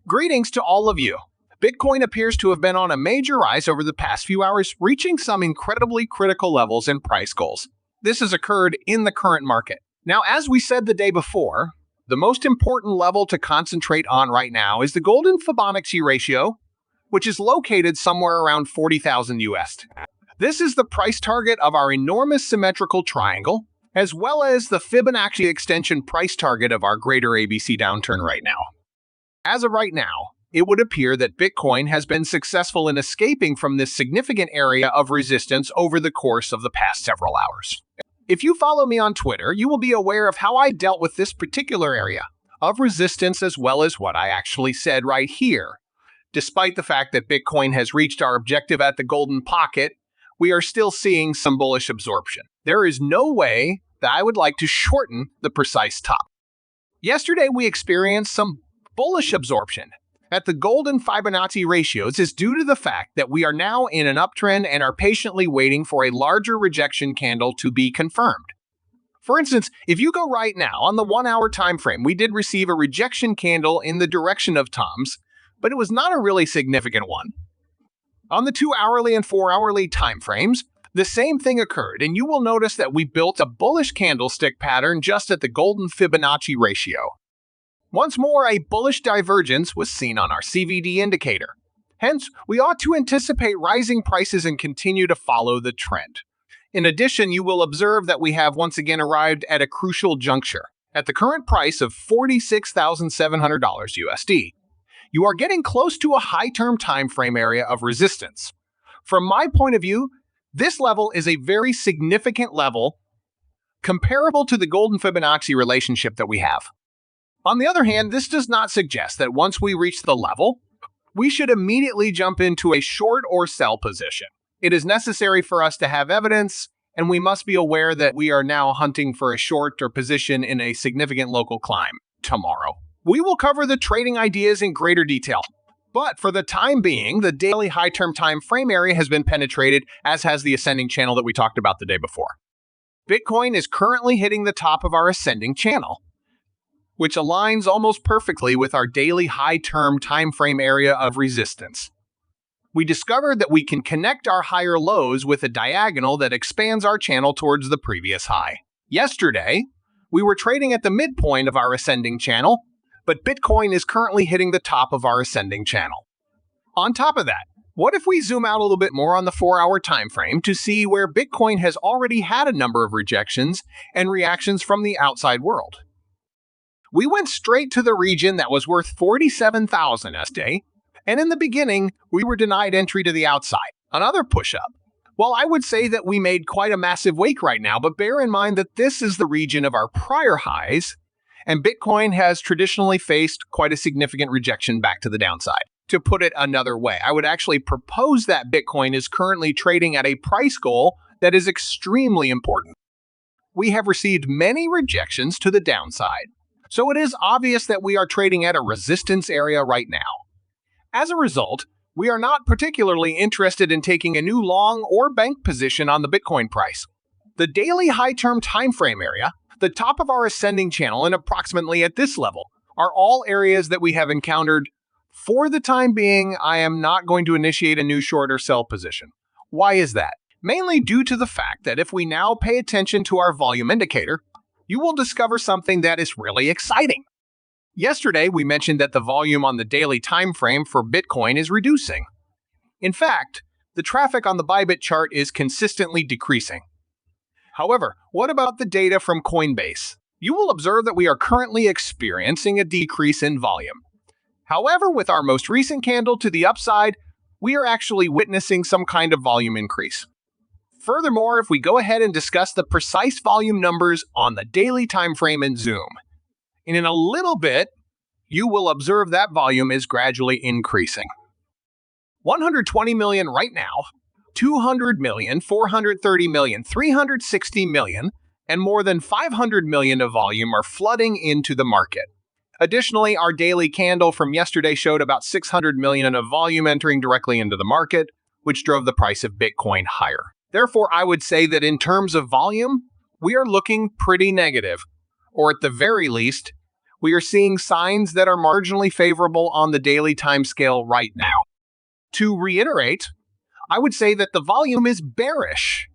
Greetings to all of you. Bitcoin appears to have been on a major rise over the past few hours, reaching some incredibly critical levels and price goals. This has occurred in the current market. Now, as we said the day before, the most important level to concentrate on right now is the golden Fibonacci ratio, which is located somewhere around 40,000 US. This is the price target of our enormous symmetrical triangle, as well as the Fibonacci extension price target of our greater ABC downturn right now. As of right now, it would appear that Bitcoin has been successful in escaping from this significant area of resistance over the course of the past several hours. If you follow me on Twitter, you will be aware of how I dealt with this particular area of resistance as well as what I actually said right here. Despite the fact that Bitcoin has reached our objective at the golden pocket, we are still seeing some bullish absorption. There is no way that I would like to shorten the precise top. Yesterday, we experienced some bullish absorption at the golden Fibonacci ratios is due to the fact that we are now in an uptrend and are patiently waiting for a larger rejection candle to be confirmed. For instance, if you go right now on the 1 hour time frame, we did receive a rejection candle in the direction of Tom's, but it was not a really significant one. On the 2 hourly and 4 hourly time frames, the same thing occurred, and you will notice that we built a bullish candlestick pattern just at the golden Fibonacci ratio. Once more, a bullish divergence was seen on our CVD indicator. Hence, we ought to anticipate rising prices and continue to follow the trend. In addition, you will observe that we have once again arrived at a crucial juncture. At the current price of $46,700 USD, you are getting close to a high-term time frame area of resistance. From my point of view, this level is a very significant level comparable to the golden Fibonacci relationship that we have. On the other hand, this does not suggest that once we reach the level, we should immediately jump into a short or sell position. It is necessary for us to have evidence, and we must be aware that we are now hunting for a short or position in a significant local climb tomorrow. We will cover the trading ideas in greater detail, but for the time being, the daily high-term time frame area has been penetrated, as has the ascending channel that we talked about the day before. Bitcoin is currently hitting the top of our ascending channel, which aligns almost perfectly with our daily high-term time frame area of resistance. We discovered that we can connect our higher lows with a diagonal that expands our channel towards the previous high. Yesterday, we were trading at the midpoint of our ascending channel, but Bitcoin is currently hitting the top of our ascending channel. On top of that, what if we zoom out a little bit more on the 4 hour time frame to see where Bitcoin has already had a number of rejections and reactions from the outside world? We went straight to the region that was worth 47,000 USD, and in the beginning, we were denied entry to the outside. Another push-up. Well, I would say that we made quite a massive wake right now, but bear in mind that this is the region of our prior highs, and Bitcoin has traditionally faced quite a significant rejection back to the downside. To put it another way, I would actually propose that Bitcoin is currently trading at a price goal that is extremely important. We have received many rejections to the downside, so it is obvious that we are trading at a resistance area right now. As a result, we are not particularly interested in taking a new long or bank position on the Bitcoin price. The daily high-term time frame area, the top of our ascending channel, and approximately at this level, are all areas that we have encountered. For the time being, I am not going to initiate a new short or sell position. Why is that? Mainly due to the fact that if we now pay attention to our volume indicator, you will discover something that is really exciting. Yesterday, we mentioned that the volume on the daily time frame for Bitcoin is reducing. In fact, the traffic on the Bybit chart is consistently decreasing. However, what about the data from Coinbase? You will observe that we are currently experiencing a decrease in volume. However, with our most recent candle to the upside, we are actually witnessing some kind of volume increase. Furthermore, if we go ahead and discuss the precise volume numbers on the daily time frame in Zoom, and in a little bit, you will observe that volume is gradually increasing. 120 million right now, 200 million, 430 million, 360 million, and more than 500 million of volume are flooding into the market. Additionally, our daily candle from yesterday showed about 600 million of volume entering directly into the market, which drove the price of Bitcoin higher. Therefore, I would say that in terms of volume, we are looking pretty negative, or at the very least, We are seeing signs that are marginally favorable on the daily timescale right now. To reiterate, I would say that the volume is bearish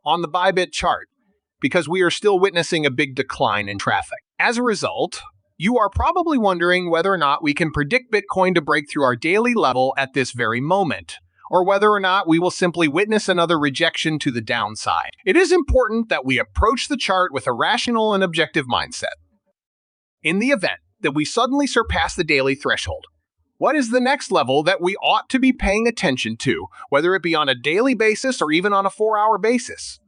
on the Bybit chart because we are still witnessing a big decline in traffic. As a result, you are probably wondering whether or not we can predict Bitcoin to break through our daily level at this very moment, or whether or not we will simply witness another rejection to the downside. It is important that we approach the chart with a rational and objective mindset. In the event that we suddenly surpass the daily threshold, what is the next level that we ought to be paying attention to, whether it be on a daily basis or even on a 4-hour basis?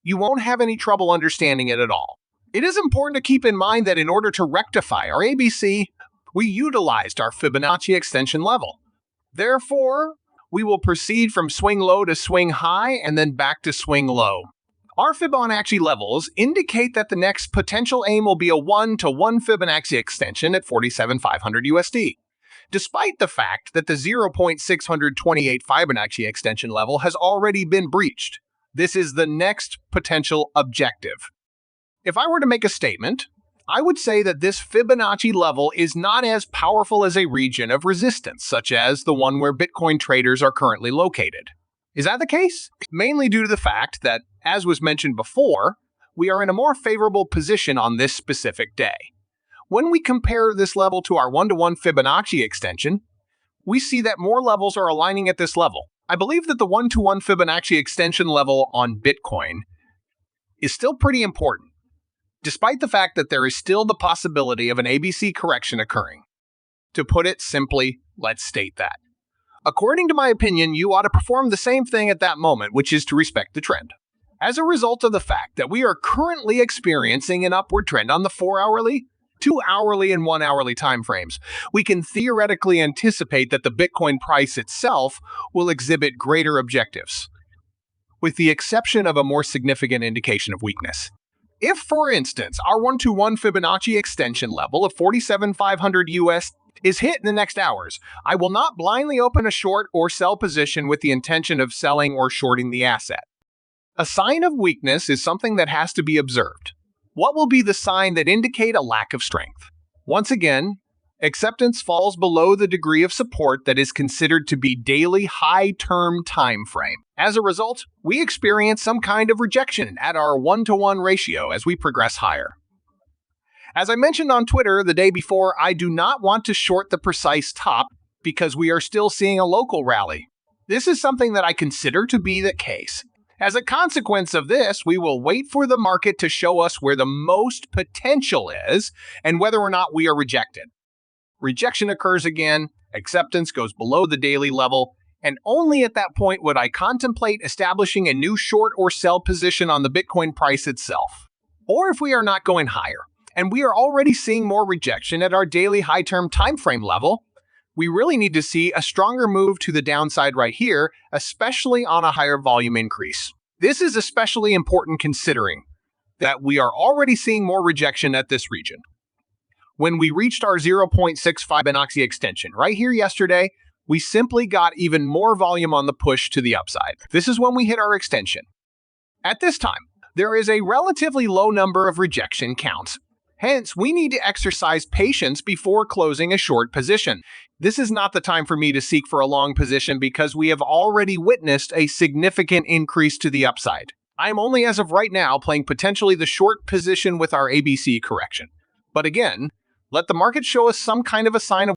You won't have any trouble understanding it at all. It is important to keep in mind that in order to rectify our ABC, we utilized our Fibonacci extension level. Therefore, we will proceed from swing low to swing high and then back to swing low. Our Fibonacci levels indicate that the next potential aim will be a 1-to-1 Fibonacci extension at 47,500 USD. Despite the fact that the 0.628 Fibonacci extension level has already been breached, this is the next potential objective. If I were to make a statement, I would say that this Fibonacci level is not as powerful as a region of resistance, such as the one where Bitcoin traders are currently located. Is that the case? Mainly due to the fact that, as was mentioned before, we are in a more favorable position on this specific day. When we compare this level to our 1-to-1 Fibonacci extension, we see that more levels are aligning at this level. I believe that the 1-to-1 Fibonacci extension level on Bitcoin is still pretty important, despite the fact that there is still the possibility of an ABC correction occurring. To put it simply, let's state that. According to my opinion, you ought to perform the same thing at that moment, which is to respect the trend. As a result of the fact that we are currently experiencing an upward trend on the 4-hourly, 2-hourly, and 1-hourly timeframes, we can theoretically anticipate that the Bitcoin price itself will exhibit greater objectives, with the exception of a more significant indication of weakness. If, for instance, our 1-to-1 Fibonacci extension level of 47,500 US is hit in the next hours, I will not blindly open a short or sell position with the intention of selling or shorting the asset. A sign of weakness is something that has to be observed. What will be the sign that indicate a lack of strength? Once again, acceptance falls below the degree of support that is considered to be daily high-term time frame. As a result, we experience some kind of rejection at our 1-to-1 ratio as we progress higher. As I mentioned on Twitter the day before, I do not want to short the precise top because we are still seeing a local rally. This is something that I consider to be the case. As a consequence of this, we will wait for the market to show us where the most potential is and whether or not we are rejected. Rejection occurs again, acceptance goes below the daily level, and only at that point would I contemplate establishing a new short or sell position on the Bitcoin price itself. Or if we are not going higher, and we are already seeing more rejection at our daily high-term time frame level, we really need to see a stronger move to the downside right here, especially on a higher volume increase. This is especially important considering that we are already seeing more rejection at this region. When we reached our 0.6 Fibonacci extension right here yesterday, we simply got even more volume on the push to the upside. This is when we hit our extension. At this time, there is a relatively low number of rejection counts. Hence, we need to exercise patience before closing a short position. This is not the time for me to seek for a long position because we have already witnessed a significant increase to the upside. I am only as of right now playing potentially the short position with our ABC correction. But again, let the market show us some kind of a sign of